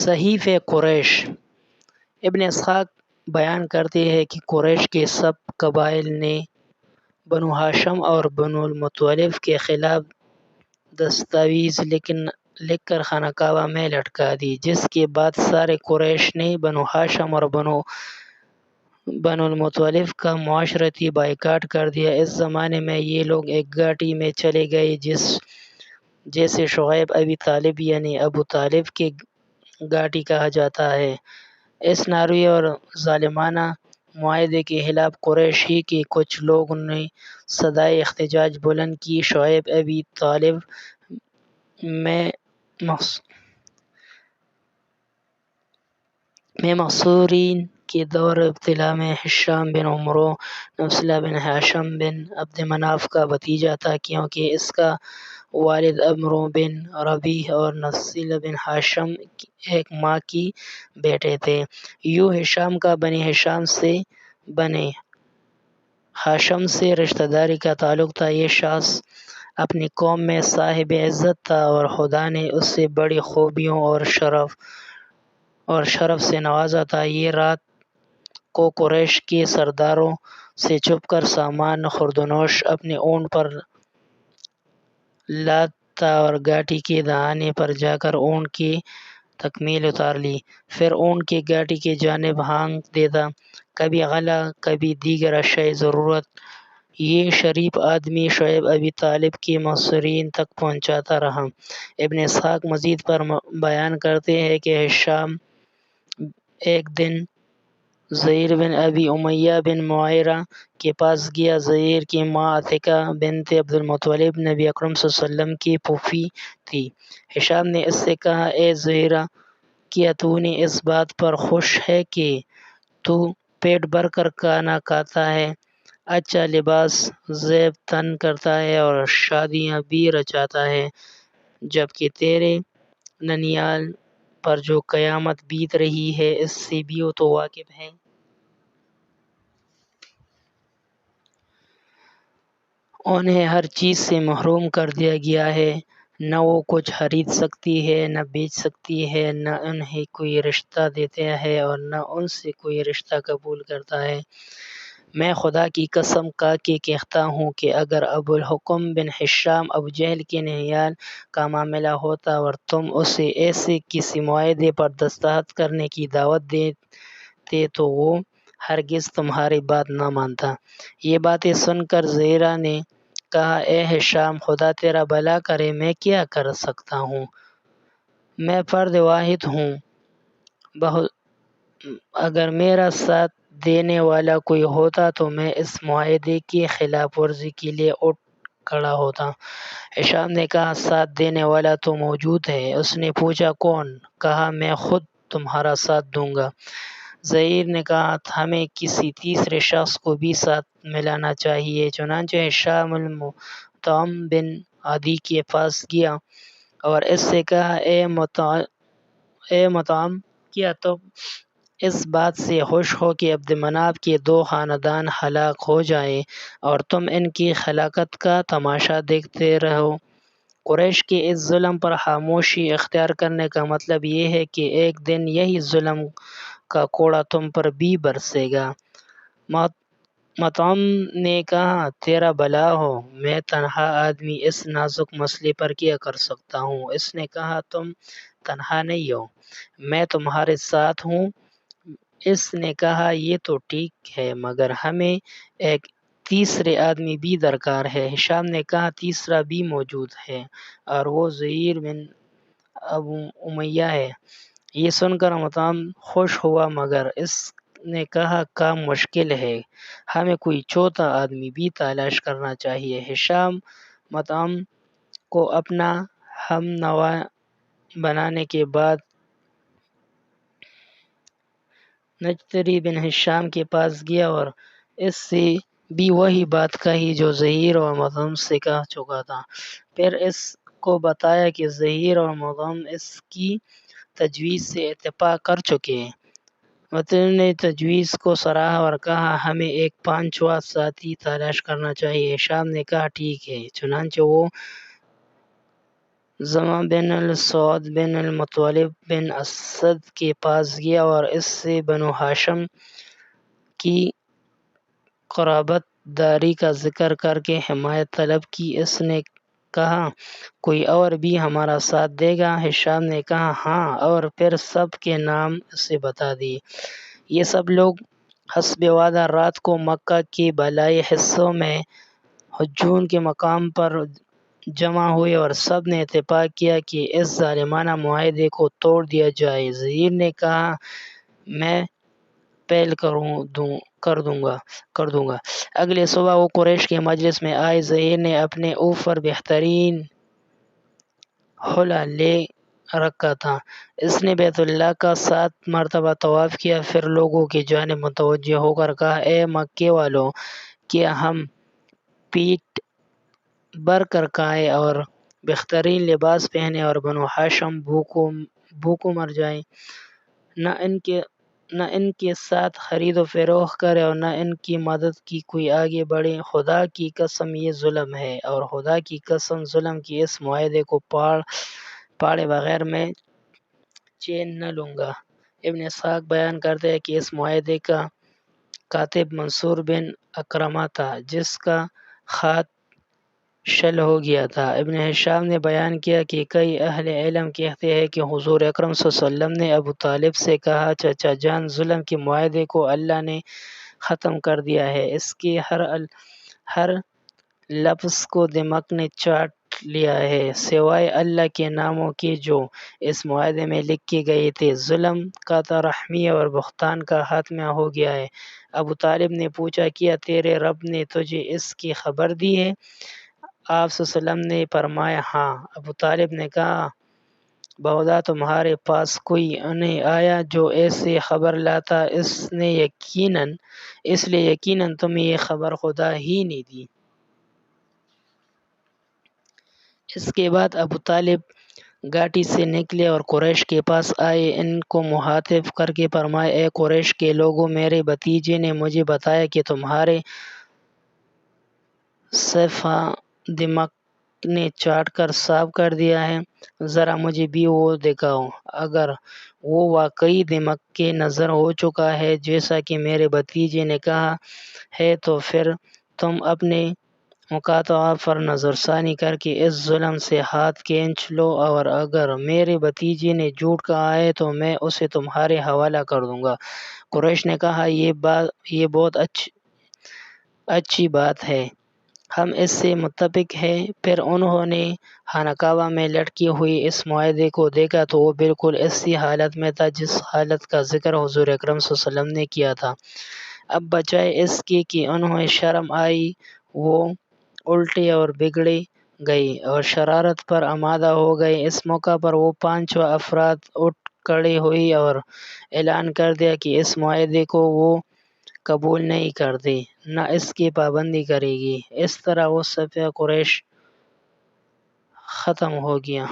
صحیفہ قریش۔ ابن اسحاق بیان کرتے ہیں کہ قریش کے سب قبائل نے بنو ہاشم اور بنو المطلب کے خلاف دستاویز لکھ کر خانہ کعبہ میں لٹکا دی، جس کے بعد سارے قریش نے بنو ہاشم اور بنو المطلب کا معاشرتی بائیکاٹ کر دیا۔ اس زمانے میں یہ لوگ ایک گھاٹی میں چلے گئے جسے شعیب ابی طالب یعنی ابو طالب کی گھاٹی کہا جاتا ہے۔ اس ناروی اور ظالمانہ معاہدے کے خلاف قریش ہی کے کچھ لوگوں نے صدائے احتجاج بلند کی۔ شعیب ابی طالب میں محصورین کے دور ابتلا میں ہشام بن عمرو نوفل بن ہاشم بن عبد مناف کا بھتیجا تھا، کیونکہ اس کا والد عمرو بن ربیع اور نوفل بن ہاشم ایک ماں کے بیٹے تھے۔ یوں ہشام کا بنی ہاشم سے رشتہ داری کا تعلق تھا۔ یہ شخص اپنی قوم میں صاحب عزت تھا اور خدا نے اسے بڑی خوبیوں اور شرف سے نوازا تھا۔ یہ رات کو قریش کے سرداروں سے چھپ کر سامان خوردونوش اپنے اونٹ پر لادا اور گھاٹی کے دہانے پر جا کر اونٹ کی تکمیل اتار لی، پھر اونٹ کی گھاٹی کی جانب ہانک دیتا، کبھی غلہ کبھی دیگر اشیائے ضرورت یہ شریف آدمی شعیب ابی طالب کے محصورین تک پہنچاتا رہا۔ ابن اسحاق مزید بیان کرتے ہیں کہ ہشام ایک دن زہیر بن ابی امیہ بن معیرہ کے پاس گیا۔ زہیر کی ماں عتیقہ بنت عبد المطلب نبی اکرم صلی اللہ علیہ وسلم کی پھوپھی تھی۔ ہشام نے اس سے کہا، اے زہیرہ، کیا تو نے اس بات پر خوش ہے کہ تو پیٹ بھر کر کھانا کھاتا ہے، اچھا لباس زیب تن کرتا ہے اور شادیاں بھی رچاتا ہے، جبکہ تیرے ننیال پر جو قیامت بیت رہی ہے اس سے بھی تو واقف ہے۔ انہیں ہر چیز سے محروم کر دیا گیا ہے، نہ وہ کچھ خرید سکتی ہے نہ بیچ سکتی ہے، نہ انہیں کوئی رشتہ دیتا ہے اور نہ ان سے کوئی رشتہ قبول کرتا ہے۔ میں خدا کی قسم کھا کے کہتا ہوں کہ اگر ابو الحکم بن ہشام ابو جہل کے ننیال کا معاملہ ہوتا اور تم اسے ایسے کسی معاہدے پر دستخط کرنے کی دعوت دیتے تو وہ ہرگز تمہاری بات نہ مانتا۔ یہ باتیں سن کر زہیرہ نے کہا، اے ہشام، خدا تیرا بھلا کرے، میں کیا کر سکتا ہوں؟ میں فرد واحد ہوں، اگر میرا ساتھ دینے والا کوئی ہوتا تو میں اس معاہدے کی خلاف ورزی کے لیے اٹھ کھڑا ہوتا۔ ہشام نے کہا، ساتھ دینے والا تو موجود ہے۔ اس نے پوچھا، کون؟ کہا، میں خود تمہارا ساتھ دوں گا۔ زہیر نے کہا، ہمیں کسی تیسرے شخص کو بھی ساتھ ملانا چاہیے۔ چنانچہ ہشام المطعم بن عدی کے پاس گیا اور اس سے کہا، اے مطعم، کیا تم اس بات سے خوش ہو کہ عبد مناف کے 2 خاندان ہلاک ہو جائیں اور تم ان کی ہلاکت کا تماشا دیکھتے رہو؟ قریش کے اس ظلم پر خاموشی اختیار کرنے کا مطلب یہ ہے کہ ایک دن یہی ظلم کا کوڑا تم پر بھی برسے گا۔ مطعم نے کہا، تیرا بھلا ہو، میں تنہا آدمی اس نازک مسئلے پر کیا کر سکتا ہوں؟ اس نے کہا، تم تنہا نہیں ہو، میں تمہارے ساتھ ہوں۔ اس نے کہا، یہ تو ٹھیک ہے، مگر ہمیں ایک تیسرے آدمی بھی درکار ہے۔ ہشام نے کہا، تیسرا بھی موجود ہے اور وہ زہیر بن ابو امیہ ہے۔ یہ سن کر مطعم خوش ہوا، مگر اس نے کہا، کام مشکل ہے، ہمیں کوئی چوتھا آدمی بھی تلاش کرنا چاہیے۔ ہشام مطعم کو اپنا ہم نوا بنانے کے بعد نجتری بن ہشام کے پاس گیا اور اس سے بھی وہی بات کہی جو زہیر اور مطعم سے کہہ چکا تھا۔ پھر اس کو بتایا کہ زہیر اور مطعم اس کی تجویز سے اتفاق کر چکے ہیں۔ مطعم نے تجویز کو سراہا اور کہا، ہمیں ایک 5واں ساتھی تلاش کرنا چاہیے۔ ہشام نے کہا، ٹھیک ہے۔ چنانچہ وہ زمع بن السعود بن المطلب بن اسد کے پاس گیا اور اس سے بنو ہاشم کی قرابت داری کا ذکر کر کے حمایت طلب کی۔ اس نے کہا کوئی اور بھی ہمارا ساتھ دے گا؟ ہشام نے کہا ہاں، اور پھر سب کے نام اسے بتا دیے۔ یہ سب لوگ حسب وعدہ رات کو مکہ کے بالائی حصوں میں حجون کے مقام پر جمع ہوئے اور سب نے اتفاق کیا کہ اس ظالمانہ معاہدے کو توڑ دیا جائے۔ ظہیر نے کہا میں پہل کر دوں گا۔ اگلے صبح وہ قریش کے مجلس میں آئے۔ ظہیر نے اپنے اوپر بہترین حلہ لے رکھا تھا۔ اس نے بیت اللہ کا 7 مرتبہ طواف کیا، پھر لوگوں کی جانب متوجہ ہو کر کہا اے مکے والو، کیا ہم پیٹ بھر کر کھائیں اور بہترین لباس پہنیں اور بنو ہاشم بھوکوں مر جائیں؟ نہ ان کے ساتھ خرید و فروخت کرے اور نہ ان کی مدد کی کوئی آگے بڑھے۔ خدا کی قسم یہ ظلم ہے، اور خدا کی قسم ظلم کی اس معاہدے کو پاڑے بغیر میں چین نہ لوں گا۔ ابن اسحاق بیان کرتے ہیں کہ اس معاہدے کا کاتب منصور بن اکرمہ تھا، جس کا خط شل ہو گیا تھا۔ ابن ہشام نے بیان کیا کہ کئی اہل علم کہتے ہیں کہ حضور اکرم صلی اللہ علیہ وسلم نے ابو طالب سے کہا چچا جان، ظلم کے معاہدے کو اللہ نے ختم کر دیا ہے، اس کے ہر لفظ کو دماغ نے چاٹ لیا ہے سوائے اللہ کے ناموں کے جو اس معاہدے میں لکھے گئے تھے۔ ظلم کا رحمی اور بہتان کا خاتمہ ہو گیا ہے۔ ابو طالب نے پوچھا کیا تیرے رب نے تجھے اس کی خبر دی ہے؟ آپ صلی اللہ علیہ وسلم نے فرمایا ہاں۔ ابو طالب نے کہا بہدا تمہارے پاس کوئی نہیں آیا جو ایسی خبر لاتا، اس لیے یقیناً تمہیں یہ خبر خدا ہی نے دی۔ اس کے بعد ابو طالب گھاٹی سے نکلے اور قریش کے پاس آئے۔ ان کو مخاطب کر کے فرمایا اے قریش کے لوگوں، میرے بھتیجے نے مجھے بتایا کہ تمہارے صفحہ دماغ نے چاٹ کر صاف کر دیا ہے، ذرا مجھے بھی وہ دکھاؤ۔ اگر وہ واقعی دماغ کے نظر ہو چکا ہے جیسا کہ میرے بھتیجے نے کہا ہے تو پھر تم اپنے مکاتبہ پر نظر ثانی کر کے اس ظلم سے ہاتھ کھینچ لو، اور اگر میرے بھتیجے نے جھوٹ کہا ہے تو میں اسے تمہارے حوالہ کر دوں گا۔ قریش نے کہا یہ بہت اچھی بات ہے، ہم اس سے متفق ہیں۔ پھر انہوں نے خانہ کعبہ میں لٹکی ہوئی اس معاہدے کو دیکھا تو وہ بالکل اسی حالت میں تھا جس حالت کا ذکر حضور اکرم صلی اللہ علیہ وسلم نے کیا تھا۔ اب بجائے اس کے کہ انہیں شرم آئی، وہ الٹے اور بگڑ گئی اور شرارت پر آمادہ ہو گئی۔ اس موقع پر وہ 5 افراد اٹھ کھڑے ہوئی اور اعلان کر دیا کہ اس معاہدے کو وہ قبول نہیں کرتے، نہ اس کی پابندی کرے گی۔ اس طرح وہ صفحہ قریش ختم ہو گیا۔